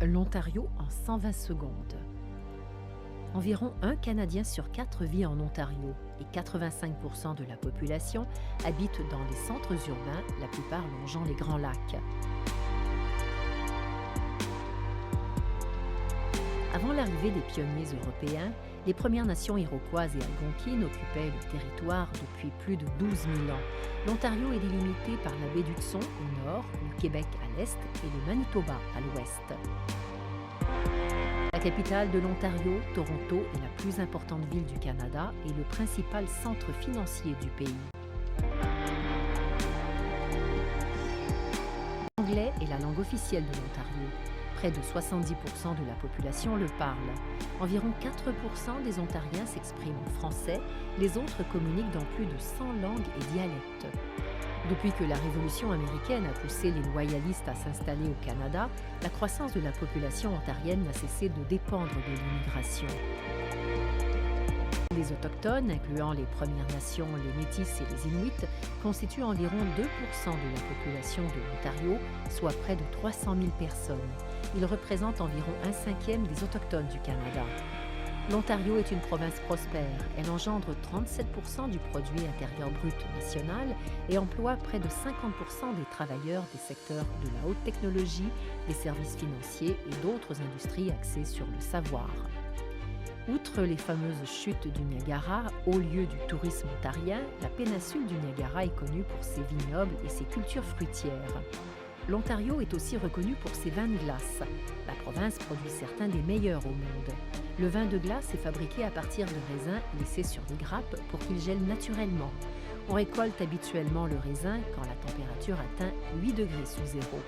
L'Ontario en 120 secondes. Environ un Canadien sur 4 vit en Ontario et 85% de la population habite dans les centres urbains, la plupart longeant les Grands Lacs. Avant l'arrivée des pionniers européens, les Premières Nations iroquoises et algonquines occupaient le territoire depuis plus de 12 000 ans. L'Ontario est délimité par la baie d'Hudson au nord, le Québec à l'est et le Manitoba à l'ouest. La capitale de l'Ontario, Toronto, est la plus importante ville du Canada et le principal centre financier du pays. L'anglais est la langue officielle de l'Ontario. Près de 70% de la population le parle. Environ 4% des Ontariens s'expriment en français, les autres communiquent dans plus de 100 langues et dialectes. Depuis que la Révolution américaine a poussé les loyalistes à s'installer au Canada, la croissance de la population ontarienne n'a cessé de dépendre de l'immigration. Les Autochtones, incluant les Premières Nations, les Métis et les Inuits, constituent environ 2% de la population de l'Ontario, soit près de 300 000 personnes. Ils représentent environ un cinquième des Autochtones du Canada. L'Ontario est une province prospère. Elle engendre 37% du produit intérieur brut national et emploie près de 50% des travailleurs des secteurs de la haute technologie, des services financiers et d'autres industries axées sur le savoir. Outre les fameuses chutes du Niagara, haut lieu du tourisme ontarien, la péninsule du Niagara est connue pour ses vignobles et ses cultures fruitières. L'Ontario est aussi reconnu pour ses vins de glace. La province produit certains des meilleurs au monde. Le vin de glace est fabriqué à partir de raisins laissés sur des grappes pour qu'ils gèlent naturellement. On récolte habituellement le raisin quand la température atteint 8 degrés sous zéro.